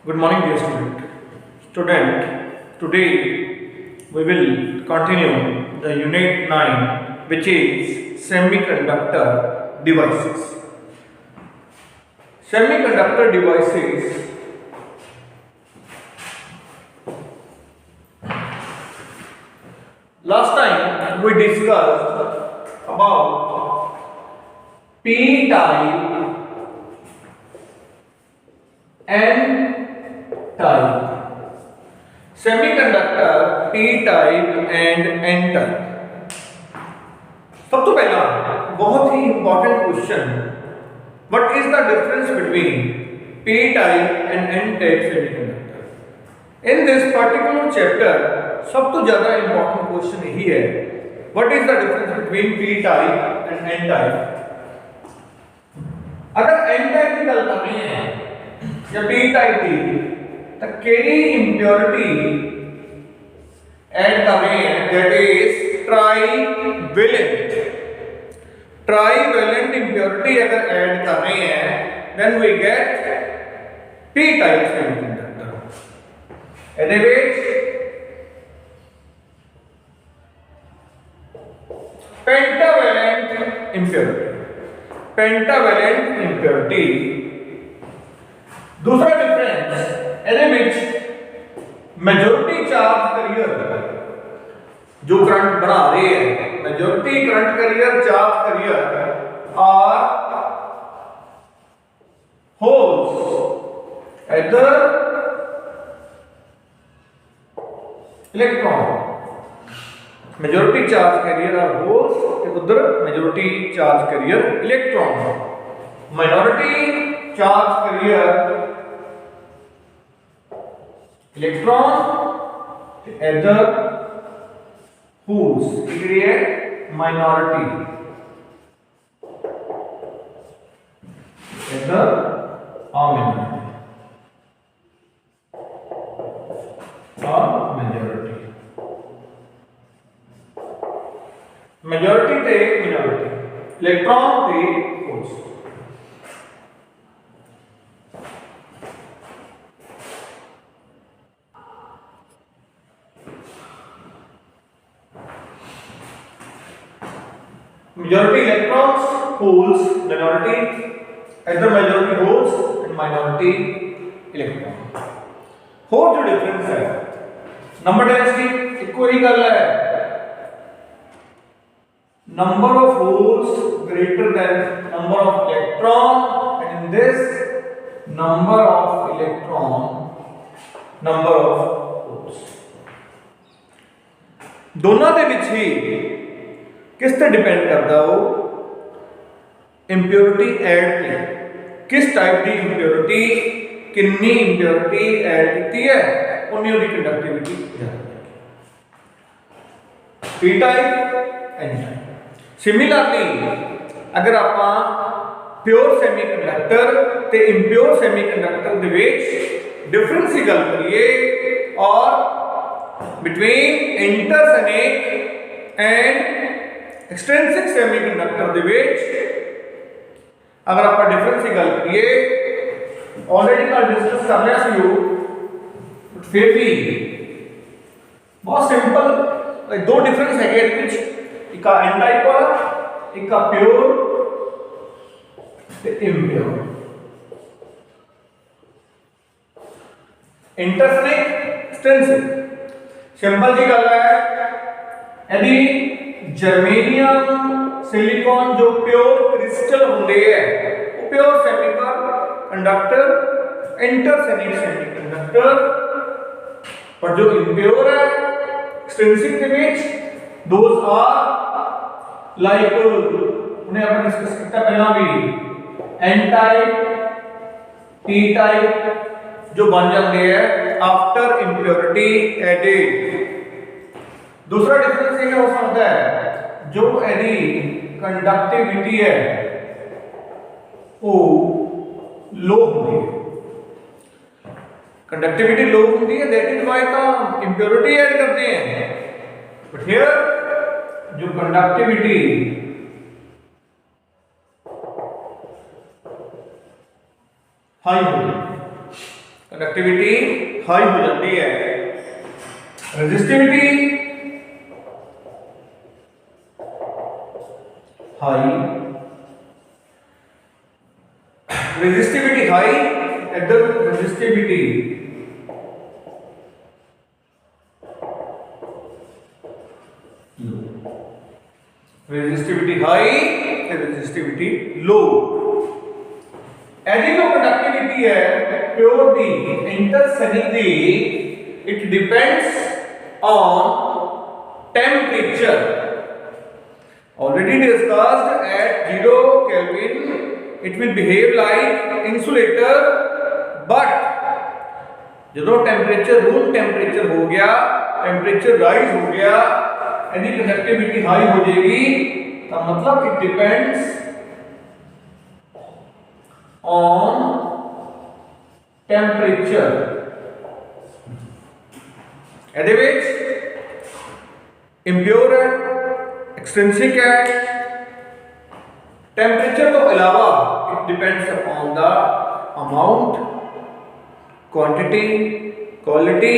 Good morning, dear student. Today we will continue the unit 9, which is semiconductor devices. Semiconductor devices last time we discussed about P-type, N-type. Semiconductor P-type and N-type. सब तो पहला बहुत ही important question, what is the difference between P-type and N-type semiconductor? In this particular chapter सब तो ज्यादा important question यही है, what is the difference between P-type and N-type? अगर N-type की गल करनी है या P-type की, तो केड़ी इंप्योरिटी ऐड कर रहे हैं, दैट इज ट्राईवेलेंट इंप्योरिटी अगर ऐड कर रहे हैं, then we get P-type semiconductor. ਇਹਦੇ ਵਿੱਚ पेंटावैलेंट इंप्योरिटी। दूसरा डिफरेंस ਇਹਦੇ ਵਿੱਚ मेजॉरिटी चार्ज कैरियर जो करंट बना रहे हैं, majority current carrier charge carrier are holes इधर electron, majority charge carrier are holes ते उधर majority charge carrier electron. Minority charge carrier electron इधर होल्स, इसलिए माइनॉरिटी इधर मेजॉरिटी ते मिनॉरिटी, इलेक्ट्रॉन ते holes. Majority electrons, holes, minority, either majority holes and minority electron। होर जो डिफरेंस है, नंबर डेंसिटी इक्को ही गल है, number of holes greater than number of electron, and in this number of electron, number of holes। दोनों दे विच ही किस ते depend करता हो, इंप्योरिटी ऐड पे, किस टाइप की इंप्योरिटी, कितनी इंप्योरिटी ऐड की है, उन्नी उसकी कंडक्टिविटी ज्यादा। P type, N type. Similarly अगर आप प्योर सेमीकंडक्टर ते इंप्योर सेमीकंडक्टर दे विच डिफरेंस की गल करिए, और between intrinsic and extrinsic semiconductor दे विच अगर आप डिफरेंस की गल करिए, ऑलरेडी कल डिस्कस कर लिया सी हो, बट फिर भी बहुत सिंपल दो डिफरेंस है इहदे विच, एक एन टाइप वाला, एक प्योर ते इम्प्योर। इंटरसेनिक एक्सट्रिंसिक सिंपल जी गल है, यदि जर्मेनियम सिलिकॉन जो प्योर क्रिस्टल होंगे है, वो प्योर सेमीकंडक्टर, इंटरसेनिक सेमीकंडक्टर, पर जो इम्प्योर है एक्सट्रिंसिक के बीच, दोज आर लाइक उन्हें अपन डिस्कस किया पहला भी, एन टाइप, पी टाइप जो बन जाते हैं आफ्टर इंप्योरिटी एडेड। दूसरा डिफरेंस ये हो सकता है, जो यदि कंडक्टिविटी है वो लो होती है, कंडक्टिविटी लो होती है, दैट इज व्हाई तो इंप्योरिटी ऐड करते हैं, बट हियर जो कंडक्टिविटी हाई होगी, कंडक्टिविटी हाई हो जाती है। रेजिस्टिविटी हाई, रेजिस्टिविटी हाई, इधर resistivity resistivity high and resistivity low। एदी जो कंडक्टिविटी है प्योर दी इंटरसेनिक दी, it depends on temperature. Already discussed at 0 kelvin it will behave like insulator, but जो टेम्परेचर रूम टेम्परेचर हो गया, टेम्परेचर राइज हो गया, यदि कंडक्टिविटी हाई हो जाएगी तो मतलब इट डिपेंड्स ऑन टेम्परेचर। ਇਹਦੇ ਵਿੱਚ इंप्योर है, एक्सट्रिंसिक है। टेम्परेचर तो अलावा it depends upon the amount, quantity, quality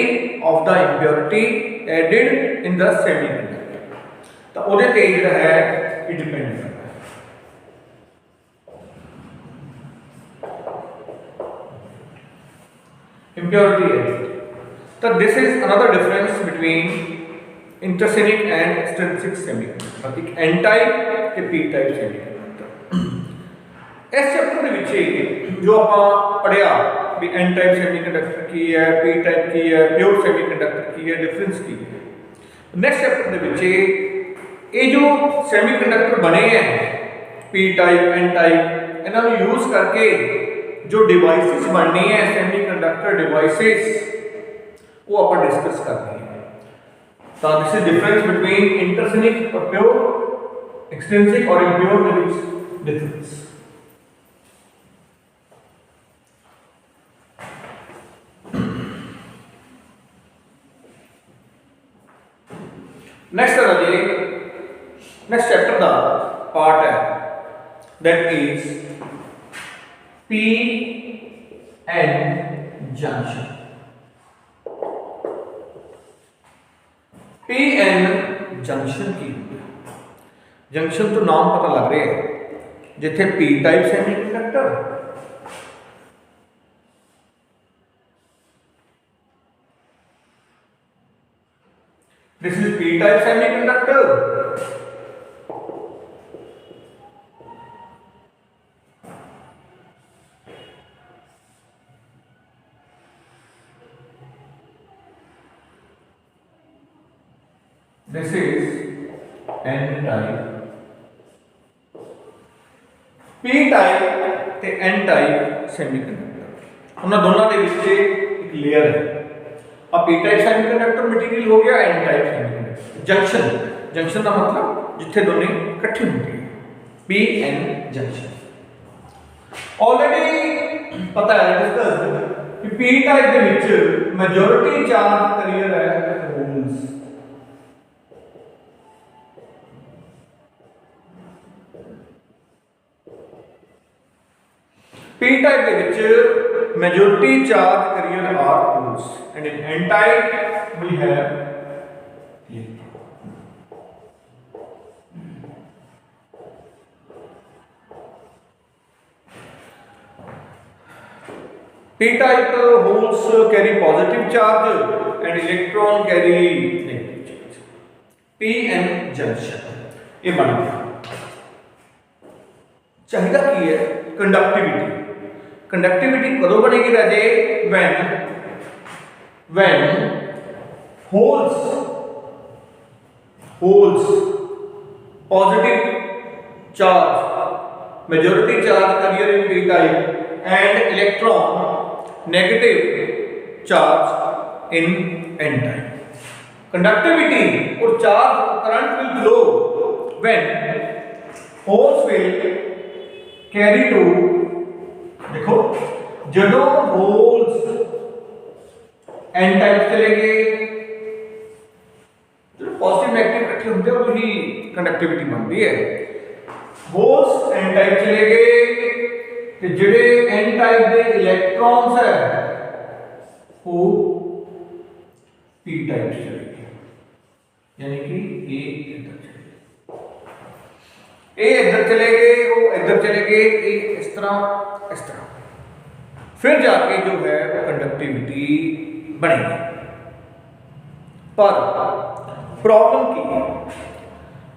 of the impurity added in the semiconductor. तो ਉਹਦੇ ਤੇ ਜਿਹੜਾ ਹੈ ਇਹ ਡਿਪੈਂਡ ਕਰਦਾ ਹੈ। impurity added। तो this is another difference between intrinsic and extrinsic semiconductor, एक एन टाइप ਤੇ पी टाइप सेमीकंडक्टर। इस चैप्टर ਦੇ ਵਿੱਚ जो ਆਪਾਂ ਪੜਿਆ भी एन टाइप सेमीकंडक्टर की है, पी टाइप की है, प्योर सेमीकंडक्टर की है, डिफरेंस की है। नेक्स्ट चैप्टर ਦੇ ਵਿੱਚ ये जो सेमीकंडक्टर बने हैं पी टाइप, एन टाइप, इन्होंने यूज करके जो डिवाइसेस बननी है सेमीकंडक्टर डिवाइसेस, वो आप डिस्कस करनी है। तो this is difference between intrinsic और प्योर, एक्सट्रिंसिक और इम्प्योर के बीच डिफरेंस। नेक्स्ट चैप्टर का पार्ट है that is P N junction. P N junction की जंक्शन तो नाम पता लग रहा है, जिथे P type semiconductor, this is P type semiconductor, this is n type। p type ਤੇ n type ਸੈਮੀਕੰਡਕਟਰ, ਉਹਨਾਂ ਦੋਨਾਂ ਦੇ ਵਿੱਚ ਇੱਕ ਲੇਅਰ ਹੈ। ਆ p type ਸੈਮੀਕੰਡਕਟਰ ਮਟੀਰੀਅਲ ਹੋ ਗਿਆ, n type semiconductor. Junction, junction ਦਾ ਮਤਲਬ ਜਿੱਥੇ ਦੋਨੇ ਇਕੱਠੇ ਹੁੰਦੇ ਨੇ, p n ਜੰਕਸ਼ਨ। ਆਲਰੇਡੀ ਪਤਾ ਹੈ ਡਿਸਕਸ ਕਿ p type ਦੇ ਵਿੱਚ ਮੈਜੋਰਿਟੀ ਚਾਰਜ ਕੈਰੀਅਰ ਹੈ ਹੋਲਸ। P type के विच majority charge carrier are holes, and in N type we have P type holes carry positive charge and electron carry negative charge। P N junction ये बन गया। चाहिए की है conductivity. Conductivity कदों बनेगी राजे, when holes positive charge, majority charge carrier in p type and electron negative charge in n type। conductivity or charge or current will flow when holes will carry to, देखो जदों holes N type चले गए, जो positive negative इकट्ठे होते हैं वही conductivity बनती है। होल्स एन टाइप चले गए तो जेडे एन टाइप के इलेक्ट्रॉन्स है वो पी टाइप चलेगी, यानी कि ए इधर चलेगी, ए इधर चले गए, वो इधर चले गए, ए इस तरह इस तरह, फिर जाके जो है वो कंडक्टिविटी बनेगी। पर प्रॉब्लम की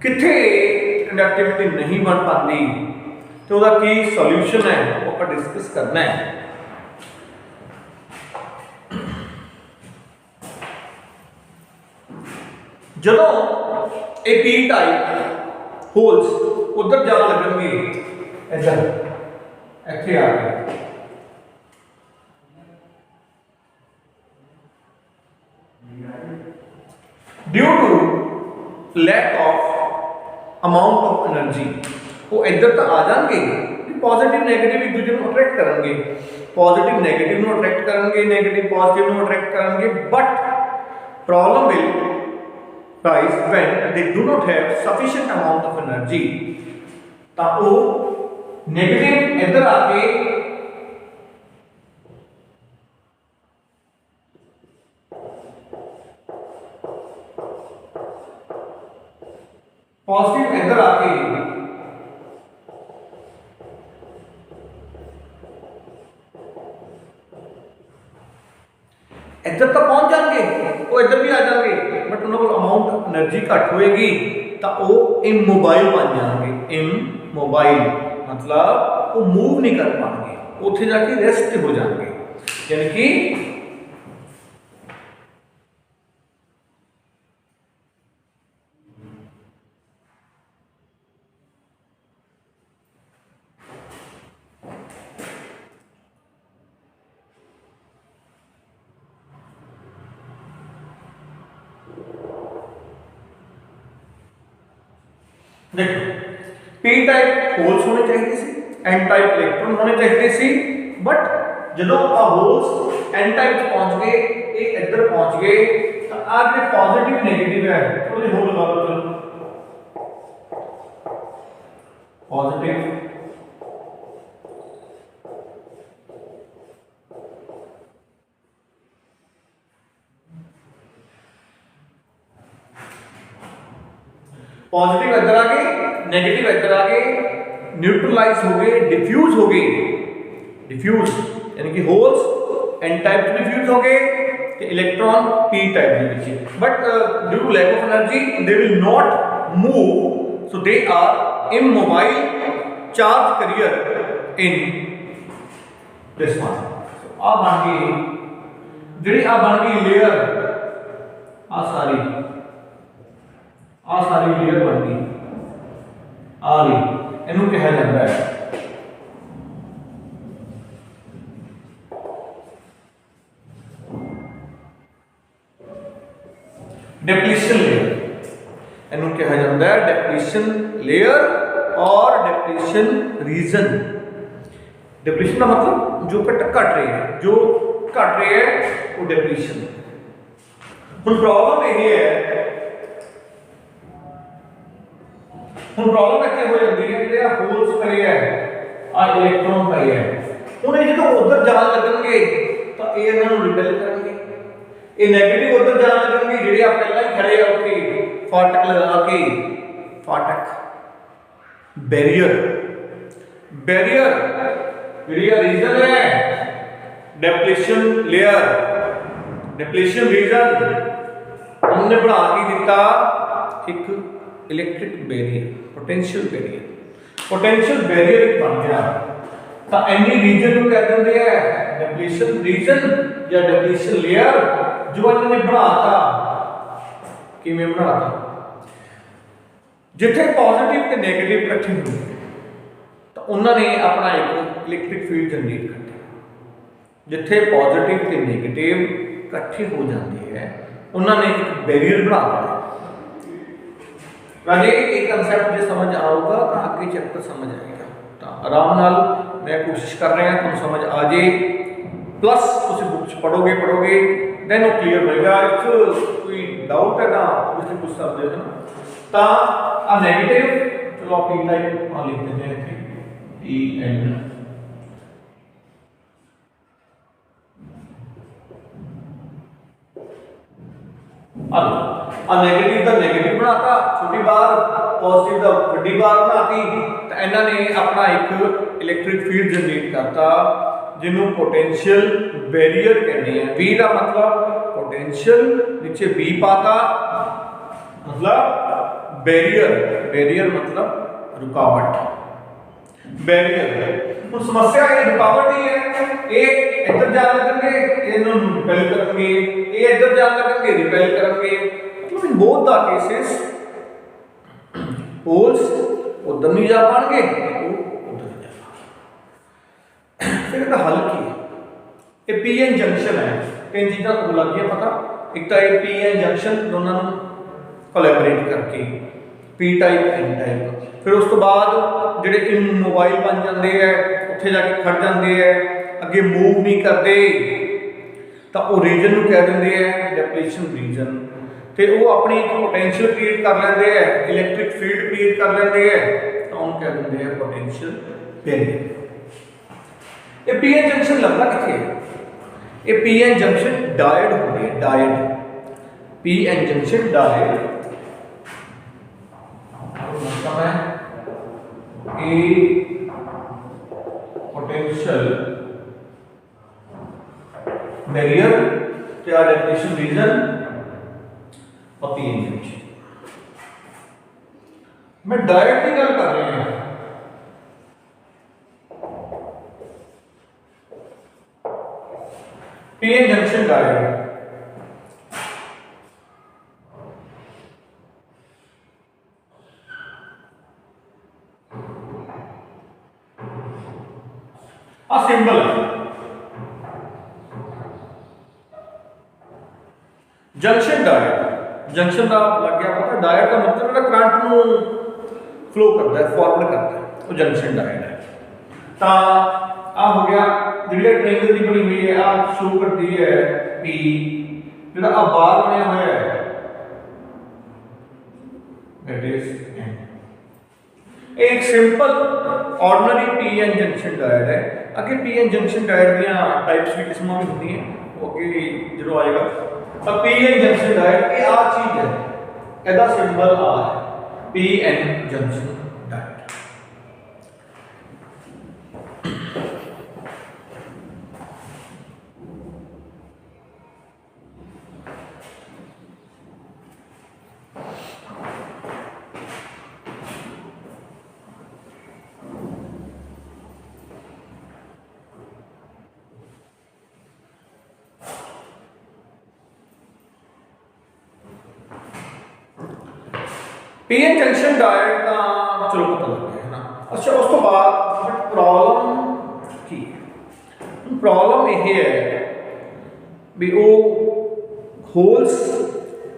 किथे कंडक्टिविटी नहीं बन पाती, तो उसका की सॉल्यूशन है वो आप डिस्कस करना है। ਜਦੋਂ ਇਹ ਪੀ ਟਾਈਪ ਹੋਲਸ ਉਧਰ ਜਾਣ ਲੱਗਣਗੇ, ਇੱਧਰ ਇੱਥੇ ਆ ਕੇ due to lack of amount of energy वो इधर तक आ जाएंगे, पॉजिटिव नेगेटिव एक दूसरे को अट्रैक्ट करेंगे, पॉजिटिव नेगेटिव को अट्रैक्ट करेंगे, नेगेटिव पॉजिटिव को अट्रैक्ट करेंगे, but problem will rise when they do not have sufficient amount of energy. तो वो नेगेटिव इधर आके पॉजिटिव इधर आके इधर तक पहुंच जाएंगे, वो इधर भी आ जाएंगे, बट उन्होंने अमाउंट एनर्जी घट होएगी तो वो इमोबाइल बन जाएंगे। इमोबाइल मतलब वो मूव नहीं कर पाएंगे, उत्थे जाके रेस्ट हो जाएंगे, यानी कि देखो पी टाइप होल्स होने चाहिए सी, एन टाइप इलेक्ट्रॉन होने चाहिए सी, बट जो आ होल्स एन टाइप पहुंच गए, ये इधर पहुंच गए, तो आ जो पॉजिटिव नेगेटिव है थोड़ी होल लगा लो, चलो पॉजिटिव पॉजिटिव इधर आ गए, नेगेटिव इधर आ गए, न्यूट्रलाइज हो गए, डिफ्यूज हो गए, डिफ्यूज यानी कि होल्स एन टाइप डिफ्यूज हो गए, इलेक्ट्रॉन पी टाइप के पीछे, but due to lack of energy they will not move, so they are immobile charge carrier in this one. आ बन गई जी, आ बन गई लेयर, आ सारी लेयर बन गई, आ गई, इनू कहा जाता है डिप्लीशन लेयर, इनू कहा जाता है डिप्लीशन लेयर और डिप्लीशन रीजन। डिप्लीशन का मतलब जो घट रहे हैं, जो घट रहे हैं वो डिप्लीशन। हुण प्रॉब्लम यही है, ਹੁਣ ਪ੍ਰੋਬਲਮ ਇੱਥੇ ਹੋ ਜਾਂਦੀ ਹੈ ਜਿਹੜੇ ਆ ਹੋਲਸ ਪਏ ਆ, ਆ ਇਲੈਕਟ੍ਰੋਨ ਪਏ ਆ, ਹੁਣ ਇਹ ਜਦੋਂ ਉਧਰ ਜਾਣ ਲੱਗਣਗੇ ਤਾਂ ਇਹ ਇਹਨਾਂ ਨੂੰ ਰਿਪੈਲ ਕਰਨਗੇ, ਇਹ 네ਗੇਟਿਵ ਉਧਰ ਜਾਣ ਲੱਗਣਗੇ, ਜਿਹੜੇ ਆ ਪਹਿਲਾਂ ਹੀ ਖੜੇ ਆ ਉੱਥੇ ਫਾਟਕ ਲਗਾ ਕੇ, ਫਾਟਕ ਬੈਰੀਅਰ ਜਿਹੜੀ ਆ ਰੀਜਨ ਹੈ ਡਿਪਲੀਸ਼ਨ ਲੇਅਰ, ਡਿਪਲੀਸ਼ਨ ਰੀਜਨ ਉਹਨੇ ਬਣਾ ਕੇ ਦਿੱਤਾ ਇੱਕ इलेक्ट्रिक बैरियर, पोटेंशियल बैरियर एक बन गया, तो एनी रीजन को कह देंगे है डिप्लीशन रीजन या डिप्लीशन लेयर, जो इन्होंने बनाता किवें बनाता, जिथे पॉजिटिव ते नेगेटिव इकट्ठे होंगे तो उन्होंने अपना एक इलेक्ट्रिक फील्ड जनरेट करते, जिथे पॉजिटिव ते नेगेटिव इकट्ठे हो जाते हैं उन्होंने एक बैरियर बनाता है। राजे एक कंसेप्ट जो समझ आऊगा तो आगे चैप्टर समझ आएगा, तो आराम नाल मैं कोशिश कर रहा हूँ तुम समझ आ जाए, प्लस तुम बुक्स पढ़ोगे देन वो क्लीयर होएगा। कोई डाउट है ना उससे पूछ सकते हो ना, तो आ नेगेटिव चलो आप टाइप लिख देते हैं ई एन आ नेगेटिव का नेगेटिव बनाता, छोटी बार पॉजिटिव का बड़ी बार बनाती, तो इन्होंने अपना एक इलैक्ट्रिक फील्ड जनरेट करता जिन्हों पोटेंशियल बैरियर कहते हैं। बी का मतलब पोटेंशियल, नीचे बी पाता मतलब बैरियर, बैरियर मतलब रुकावट, बैरियर। तो समस्या ये रुकावट ही है, एक इधर जान लगेंगे इन्हों रिपेल करेंगे, ये इधर जान लगेंगे रिपेल करेंगे। मतलब in both the cases poles उधर नहीं जा पाएंगे, उधर नहीं जा पाएंगे। फिर इसका हल की है, ये पी एन जंक्शन है, तीन चीज़ां को लग गया पता। एक तो ये पी एन जंक्शन दोनों कोलैबोरेट करके पी टाइप एन टाइप, फिर उस तो बाद जिहड़े इन मोबाइल बन जाते हैं उत्थे जाके खड़ जाते हैं, अगे मूव नहीं करते, तो वो रीजन को कह देंगे है डिप्लीशन रीजन, तो वो अपनी एक पोटेंशियल क्रिएट कर लेंगे है, इलैक्ट्रिक फील्ड क्रिएट कर लेंगे है, तो उन्होंने कह देंगे है पोटेंशियल बैरियर। ये पी एन जंक्शन लगता कितने है? ये पी एन जंक्शन डायड होती है, diode, P N junction diode मतलब है ए पोटेंशियल बैरियर क्या डिप्लीशन रीजन और पी एन जंक्शन। मैं डायड की गल कर रहा हूं, P N junction diode symbol है जंक्शन डायड। जंक्शन का लग गया पता, डायड का मतलब है करंट को फ्लो करता है, फॉरवर्ड करता है, वो जंक्शन डायड है। तो आ हो गया जी ट्रेंगल की बनी हुई है, आ शो करती है पी, जो आ बार बनया हुआ है दैट इज एन। एक simple ordinary P N junction diode है। अगे पी एन जंक्शन डायड दी टाइप्स भी किस्मां भी होती हैं, वो अगे जो आएगा। अब पी एन जंक्शन डायड ये आ चीज है, ਇਹਦਾ सिंबल आ है P N junction diode. P N junction diode का चलो पता लग गया है ना। अच्छा उस तो बाद प्रॉब्लम की प्रॉब्लम ये है भी वो होल्स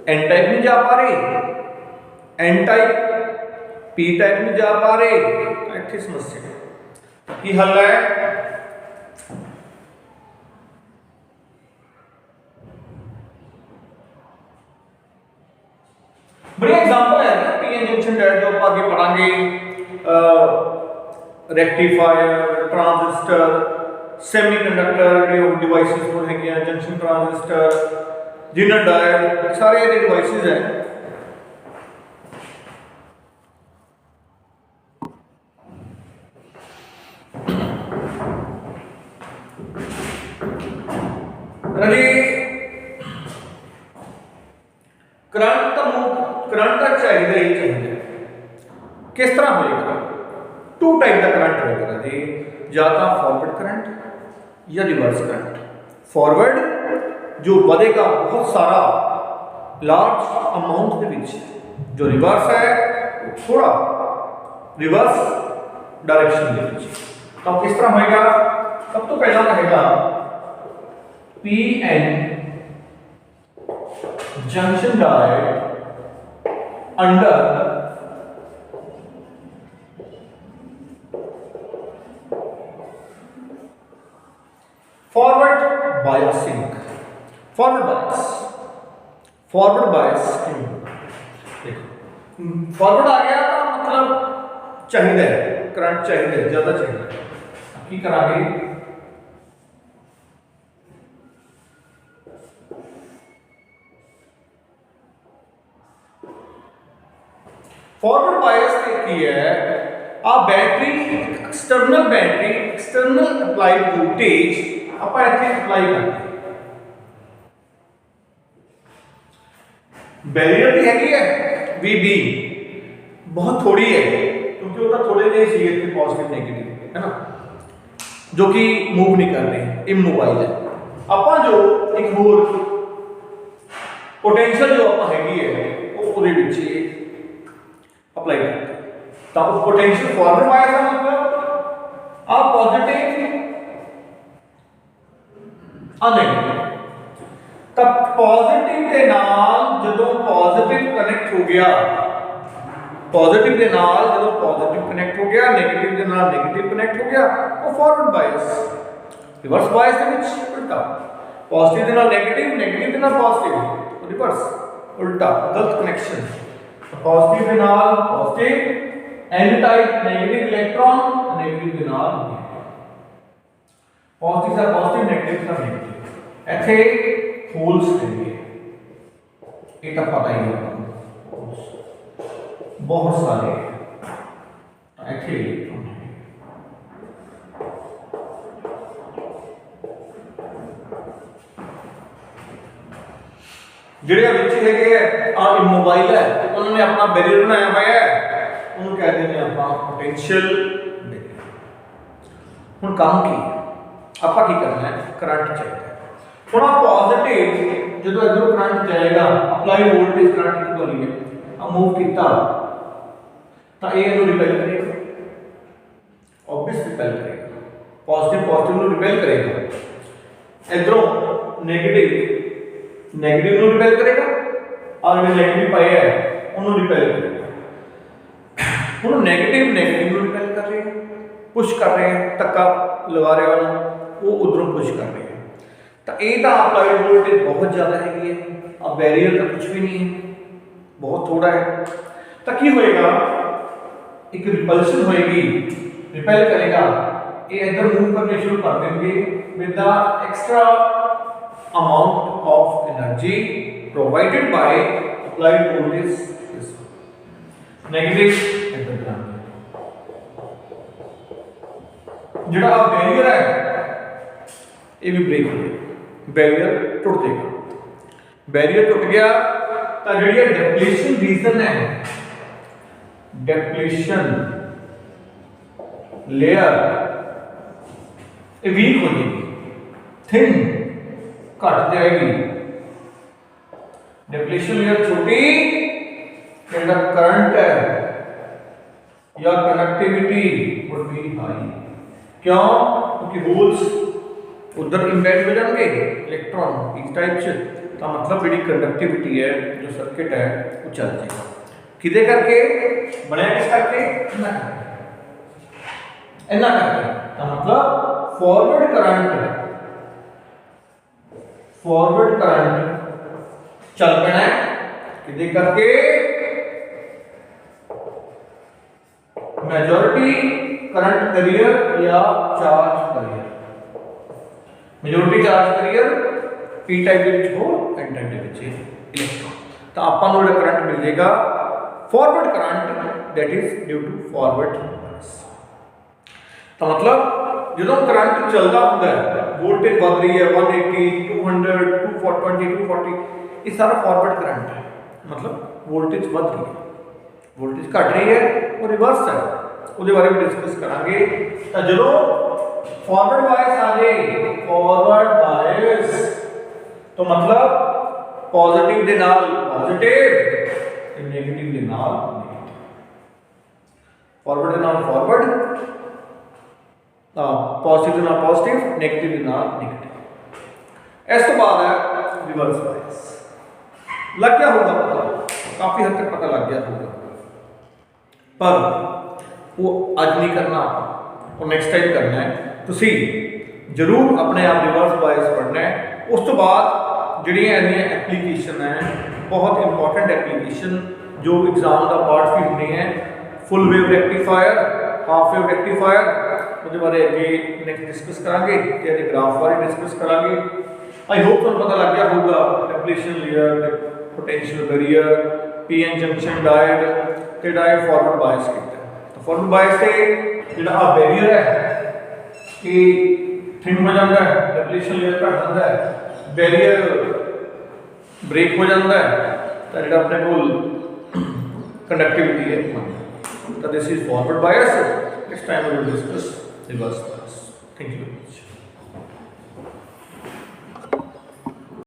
एन टाइप नहीं जा पा रहे, एन टाइप पी टाइप नहीं जा पा रहे, इतनी समस्या की हल है। बड़ी एग्जांपल है ना पी एन जंक्शन डायड जो आगे पढ़ांगे, रेक्टिफायर, ट्रांजिस्टर, सेमीकंडक्टर डिवाइसेस को है क्या, जंक्शन ट्रांजिस्टर, जिनर डायड, सारे ये डिवाइसेस हैं। करंट का चाहिए ही चाहिए, किस तरह होएगा? टू टाइप का करंट होगा जी, या तो फॉरवर्ड करंट या रिवर्स करंट। फॉरवर्ड जो बढ़ेगा बहुत सारा लार्ज अमाउंट के बीच, जो रिवर्स है थोड़ा रिवर्स डायरेक्शन के बीच। तो किस तरह होएगा? सब तो पहला रहेगा P N junction diode under forward biasing, forward bias. Forward आ गया तो मतलब चाहिए करंट चाहिए, ज्यादा चाहिए, की करांगे फॉरवर्ड बायस ते की है आ बैटरी एक्सटर्नल अप्लाइड वोल्टेज ਆਪਾਂ ਇੱਥੇ ਅਪਲਾਈ ਕਰਦੇ बैरियर की हैगी है VB बहुत थोड़ी है क्योंकि वो थोड़े ਜਿਹੇ ਸੀ ਇੱਥੇ पॉजिटिव नेगेटिव है ना जो कि मूव नहीं कर रहे इमोबाइल है ਆਪਾਂ जो एक ਹੋਰ पोटेंशियल जो ਆਪਾਂ हैगी है वो ਉਹਦੇ ਵਿੱਚ अप्लाई करते ਤਾਂ ਉਹ पोटेंशियल फॉरवर्ड बायस ਦਾ मतलब ਆ पॉजिटिव ਆ नेगेटिव तब पॉजिटिव के नाल जदों पॉजिटिव कनेक्ट हो गया पॉजिटिव के नाल जदों पॉजिटिव कनेक्ट हो गया नेगेटिव के नाल नेगेटिव कनेक्ट हो गया वो फॉरवर्ड बायस रिवर्स बायस के विच उल्टा पॉजिटिव के नाल नेगेटिव नेगेटिव के नाल पॉजिटिव रिवर्स उल्टा गलत कनेक्शन पॉजिटिव के नाल positive N type negative electron negative के नाल पॉजिटिव का पॉजिटिव नेगेटिव का नेगेटिव ਇੱਥੇ होल्स करिए ये तो पता ही होगा बहुत सारे ऐसे ਜਿਹੜੇ ਵਿੱਚ ਹੈਗੇ ਆ ਇਮੋਬਾਈਲ ਹੈ ਉਹਨਾਂ ਨੇ ਆਪਣਾ ਬੈਰੀਅਰ ਬਣਾਇਆ ਹੋਇਆ ਹੈ ਉਹਨੂੰ ਕਹਿੰਦੇ ਨੇ ਆਪਾਂ ਪੋਟੈਂਸ਼ੀਅਲ ਬੈਰੀਅਰ ਹੁਣ ਕੰਮ ਕੀ ਆਪਾਂ ਕੀ ਕਰਨਾ ਹੈ ਕਰੰਟ ਚਾਹੀਦਾ थोड़ा पॉजिटिव जो इधर करंट जाएगा अप्लाई वोल्टेज करंट की वाली है अब मूव किया तो ये इन्हों रिपेल करेगा ऑब्वियस रिपेल करेगा पॉजिटिव नु रिपेल करेगा इधरों नेगेटिव नु रिपेल करेगा और जो नेगेटिव पाए है उन्होंने रिपेल करेगा हुण नेगेटिव नु रिपेल कर रहे हैं पुश कर रहे हैं धक्का लगा रहे हैं वो उधरों पुश कर रहे हैं तो ये तो अप्लाइड वोल्टेज बहुत ज़्यादा हैगी है अब बैरियर तो कुछ भी नहीं है बहुत थोड़ा है तो की होएगा एक रिपल्शन होएगी रिपेल करेगा ये इधर मूव करने शुरू कर देंगे with the extra amount of energy provided by applied voltage negative इधर जो बैरियर है ये भी ब्रेक हो जाएगा बैरियर टूट जाएगा बैरियर टूट गया तो जी डिप्लीशन रीजन है डिप्लीशन लेयर वीक हो जाएगी थिन घट जाएगी डिप्लीशन लेयर छोटी जिहड़ा करंट है या कनेक्टिविटी वुड बी हाई क्यों क्योंकि होल्स उधर इम्बेड हो जाएंगे इलेक्ट्रॉन इस टाइप से तो मतलब जी कंडक्टिविटी है जो सर्किट है वो चल जाएगा किदे करके बनया किस करके इन्ना करके तो मतलब फॉरवर्ड करंट चल पैना है किदे करके मेजॉरिटी करंट कैरियर या charge carrier majority charge career P type के विच हो एन टाइप के विच इलेक्ट्रॉन तो आपां नूं जिहड़ा करंट मिल जाएगा forward current that is due to forward bias तो मतलब जो करंट चलता होंदा है वोल्टेज बढ़ रही है 180 200 240 240 ये सारा फॉरवर्ड करंट है मतलब वोल्टेज बढ़ रही है वोल्टेज घट रही है वो रिवर्स है उसके बारे में डिस्कस करांगे तो जो फॉरवर्ड बायस आ जाए फॉरवर्ड बायस तो मतलब पॉजिटिव दे नाल पॉजिटिव ते नेगेटिव दे नाल नेगेटिव फॉरवर्ड दे नाल फॉरवर्ड पॉजिटिव दे नाल पॉजिटिव नेगेटिव दे नाल नेगेटिव इस तो बाद है रिवर्स बायस लग गया होगा पता काफी हद तक पता लग गया होगा पर वो आज नहीं करना और नेक्स्ट टाइम करना है तुसी जरूर अपने आप रिवर्स बायस पढ़ना है उस तो बाद जिहड़ियां एप्लीकेशन है बहुत इंपॉर्टेंट एप्लीकेशन जो एग्जाम का पार्ट भी होने हैं full wave rectifier half wave rectifier उसके बारे अगे नेक्स्ट डिस्कस करांगे ते ग्राफ बारे डिस्कस करांगे आई होप तुहानूं पता लग गया होगा depletion layer potential barrier PN junction diode ਤੇ ਜਿਹੜਾ ਇਹ ਫਾਰਵਰਡ ਬਾਇਸ ਕੀਤਾ ਤਾਂ ਫਾਰਵਰਡ ਬਾਇਸ ਤੇ ਜਿਹੜਾ ਆ ਬੈਰੀਅਰ ਹੈ ਇਹ ਥਿਨ ਹੋ ਜਾਂਦਾ ਹੈ, ਡਿਪਲੀਸ਼ਨ ਲੇਅਰ ਘਟ ਜਾਂਦਾ ਹੈ, ਬੈਰੀਅਰ ब्रेक हो जाता है तो जो अपने को कंडक्टिविटी है तो this is forward bias. Next time we will discuss reverse bias. Thank you very much.